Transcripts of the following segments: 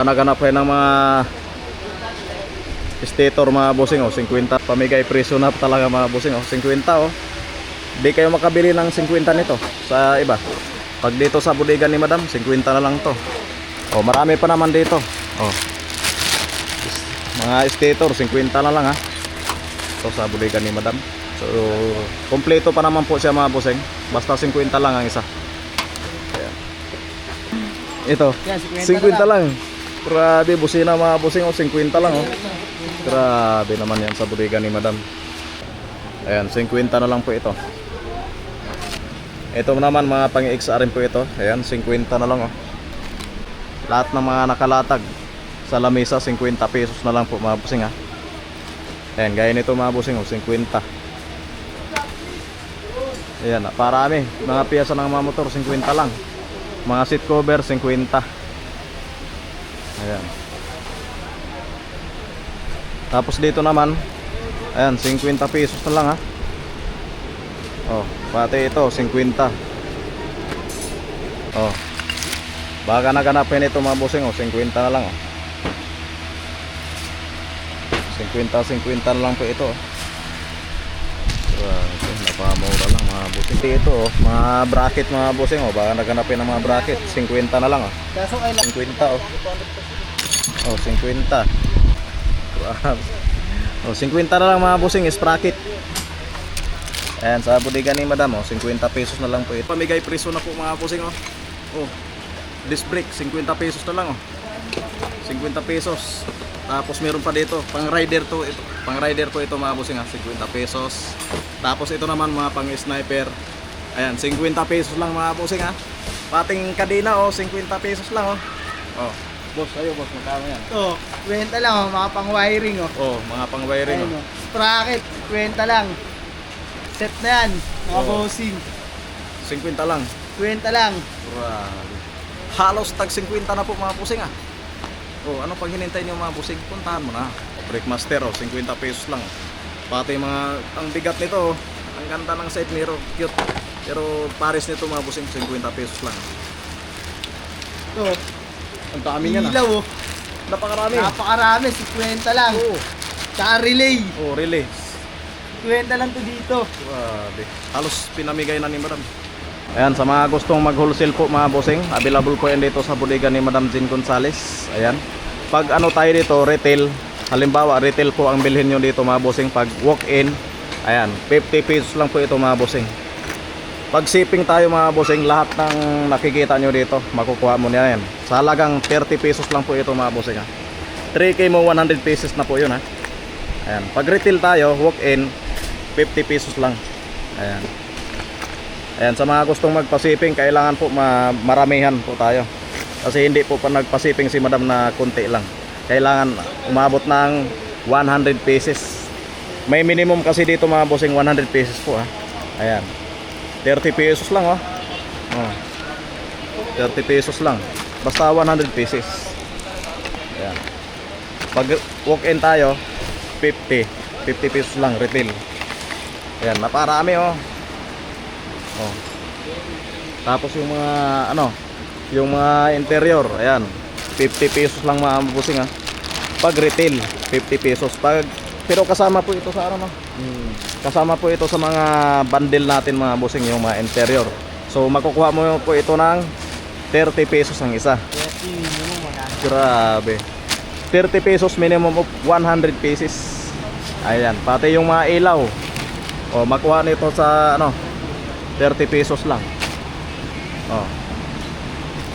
Naganap kayo ng mga stator mga bossing, 50. Pamigay presyo na talaga mga bossing, 50. Di kayo makabili ng 50 nito sa iba. Pag dito sa bodega ni madam, 50 na lang to. Marami pa naman dito. Mga stator 50 na lang ha. Ito sa bodega ni madam. So kompleto pa naman po siya mga bossing. Basta 50 lang ang isa. Ayan. Ito 50 lang. Grabe, busina mga bossing, 50 lang Grabe naman yan sa bodega ni madam. Ayan, 50 na lang po ito. Ito naman mga pang-XR po ito. Ayan, 50 na lang Lahat ng mga nakalatag sa lamesa, 50 pesos na lang po mga bossing ha. Ayan, gaya nito mga bossing, 50. Ayan, parami. Mga piyasa ng mga motor, 50 lang. Mga seat cover, 50. Ayan. Tapos dito naman, ayan, 50 pesos na lang ha. Pati ito 50. Baka naganapin ito mga bossing, 50 na lang 50 na lang po ito. Napamura lang mga bossing. Ito mga bracket mga bossing, baka naganapin ng mga bracket, 50 na lang 50 50. 50 na lang mga bossing is bracket. Ayan, sa bodega ni madam 50 pesos na lang po ito. Pamigay preso na po mga bossing disc brake 50 pesos na lang 50 pesos. Tapos meron pa dito pang rider to ito. Pang rider po ito mga bossing 50 pesos. Tapos ito naman mga pang sniper. Ayan, 50 pesos lang mga bossing Pating kadena 50 pesos lang Boss, ayo boss, magkano yan? 20 lang mga pang wiring mga pang wiring Sprocket, 20 lang. Set na yan, mga bossing. 50 lang. 20 lang. Grabe. Halos tag 50 na po mga bossing ano pang hinintay niyo mga bossing? Puntahan mo na. Breakmaster 50 pesos lang. Pati mga, ang bigat nito ang ganda ng side mirror, cute. Pero pares nito mga bossing, 50 pesos lang. Ang dami niyan ilaw Napakarami. Napakarami, 50 lang. Tsaka relay. Relay. 20 lang to dito. Grabe. Halos pinamigay na ni madam. Ayan, sa mga gustong mag-wholesale po mga bossing, available po yan dito sa bodega ni Madam Jean Gonzales. Ayan. Pag tayo dito, retail. Halimbawa, retail po ang bilhin nyo dito mga bossing. Pag walk-in, ayan, 50 pesos lang po ito mga bossing. Pag shipping tayo mga bossing, lahat ng nakikita nyo dito, makukuha mo niya yan. Sa halagang 30 pesos lang po ito mga bossing 3K mo, 100 pesos na po yun Ayan. Pag retail tayo, walk-in, 50 pesos lang. Ayan. Ayan, sa mga gustong magpa-shipping, kailangan po maramihan po tayo. Kasi hindi po pa nagpa-shipping si madam na konti lang. Kailangan umabot ng 100 pieces. May minimum kasi dito mga bossing, 100 pieces po Ayan. 30 pesos lang 30 pesos lang. Basta 100 pieces. Ayan. Pag walk-in tayo, 50 pesos lang retail. Ayan, naparami Tapos yung mga yung mga interior, ayan, 50 pesos lang mga bossing Pag retail, 50 pesos. Pero kasama po ito sa kasama po ito sa mga bundle natin mga bossing, yung mga interior. So makukuha mo po ito ng 30 pesos ang isa. Grabe. 30 pesos minimum of 100 pieces. Ayan, pati yung mga ilaw. Makuha nito sa 30 pesos lang.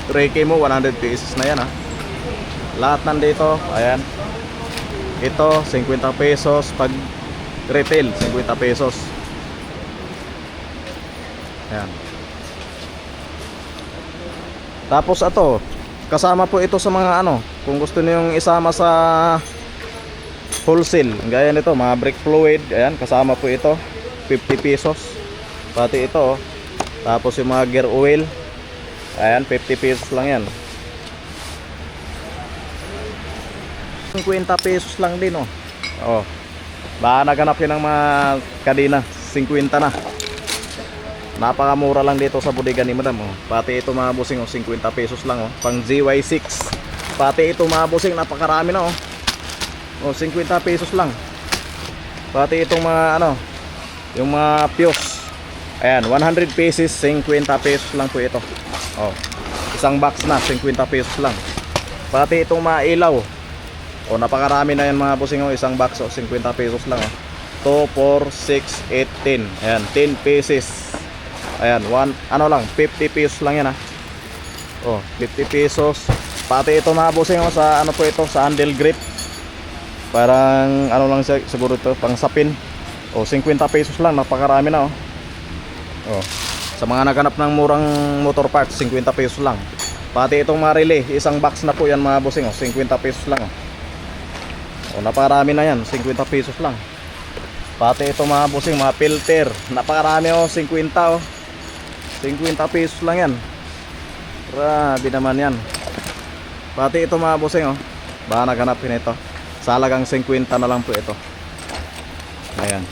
3K mo, 100 pesos na yan Lahat nandito, ayan. Ito 50 pesos pag retail, 50 pesos. Ayan. Tapos kasama po ito sa mga kung gusto niyo isama sa wholesale, gaya nito mga brake fluid, ayan, kasama po ito, 50 pesos. Pati ito tapos yung mga gear oil, ayan, 50 pesos lang yan. 50 pesos lang din baka naganap yun ng mga kadena, 50 na. Napakamura lang dito sa bodega ni madam Pati ito mga bossing 50 pesos lang pang GY6. Pati ito mga bossing, napakarami na oh. Oh, 50 pesos lang. Pati itong mga ano, yung mga fuse. Ayan, 100 pieces, 50 pesos lang po ito. Oh, isang box na, 50 pesos lang. Pati itong mga ilaw. Oh, napakarami na yan mga bossing oh, isang box oh, 50 pesos lang oh. 2, 4, 6, 8, 10. Ayan, 10 pieces. Ayan, ano lang, 50 pesos lang yan ha. Oh, 50 pesos. Pati ito mga bossing oh, sa ano po ito, sa handle grip. Parang ano lang siya, siguro ito, pang sapin. Oh, 50 pesos lang, napakarami na oh. Oh, sa mga naghanap ng murang motor parts, 50 pesos lang. Pati itong mga relay, isang box na po yan mga bossing oh, 50 pesos lang oh. Oh, napakarami na yan, 50 pesos lang. Pati itong mga bossing, mga filter, napakarami oh, 50 oh. 50 pesos lang yan. Grabe naman yan. Pati ito mga bossing oh, baka naghanapin ito. Sa halagang 50 na lang po ito. Ayan,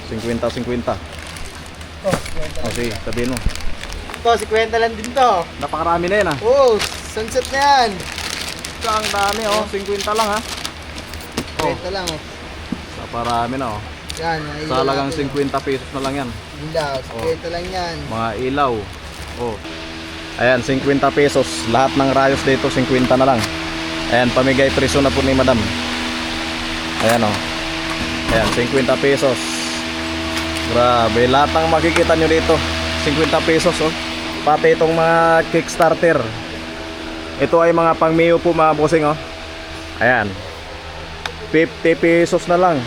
50. Oh, 50 O sige, sabihin mo. Ito, 50 lang din to. Napakarami na yan ah. Oh, sunset na yan. Ito ang dami oh, 50 lang ha. Oh, 50 lang oh. napakarami na oh. Yan, Sa halagang 50 pesos na lang yan. Ilaw, 50 lang yan. Mga ilaw. Oh. Ayan, 50 pesos. Lahat ng rayos dito 50 na lang. Ayan, pamigay presyo na po ni madam. Ayan oh. Ayan, 50 pesos. Grabe, lahat ng makikita nyo dito 50 pesos oh. Pati itong mga Kickstarter. Ito ay mga pang Mio po mga bossing oh. Ayan, 50 pesos na lang.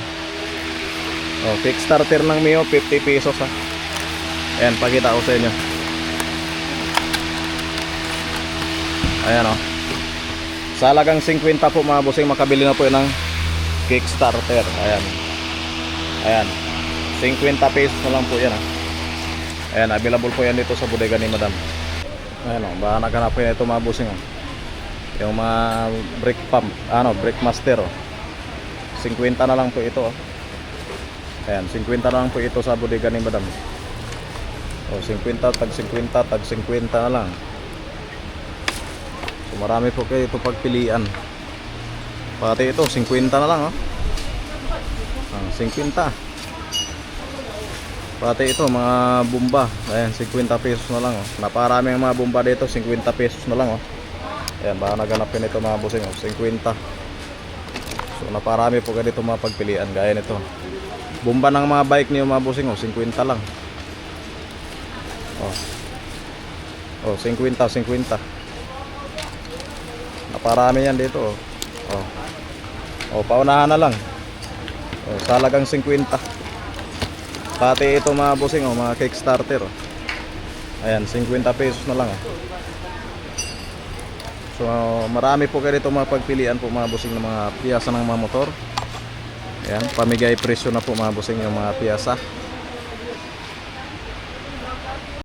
Oh, Kickstarter ng Mio, 50 pesos ha. Ayan, pakita ko sa inyo. Ayan oh. Sa halagang 50 po mga bossing, makabili na po yun ng Kickstarter. Ayan. Ayan, 50 pesos na lang po yan ha. Ayan, available po yan dito sa bodega ni madam. Ayan oh, baka naghanapin ito mga bossing oh. Yung mga brake pump, ano, brake master oh. 50 na lang po ito oh. Ayan, 50 na lang po ito sa bodega ni madam. O, 50, tag 50, tag 50 na lang. So, marami po kayo ito pagpilian. Pati ito, 50 na lang oh. 50. Pati ito, mga bomba. Ayan, 50 pesos na lang oh. Naparami ang mga bomba dito, 50 pesos na lang oh. Ayan, baka naganapin ito mga bossing oh, 50. So, naparami po kayo dito mga pagpilian. Gaya nito. Bomba ng mga bike niyo mga bossing oh, 50 lang. Oh. Oh, 50. Naparami yan dito oh. Oh. Oh, paunahan na lang. Oh, sa halagang 50. Pati ito mga bossing oh, mga Kickstarter oh. Ayan, 50 pesos na lang oh. So, marami po kayo dito mga pagpilian po mga bossing ng mga piyasa ng mga motor. Ayan, pamigay presyo na po mga bossing yung mga piyasa.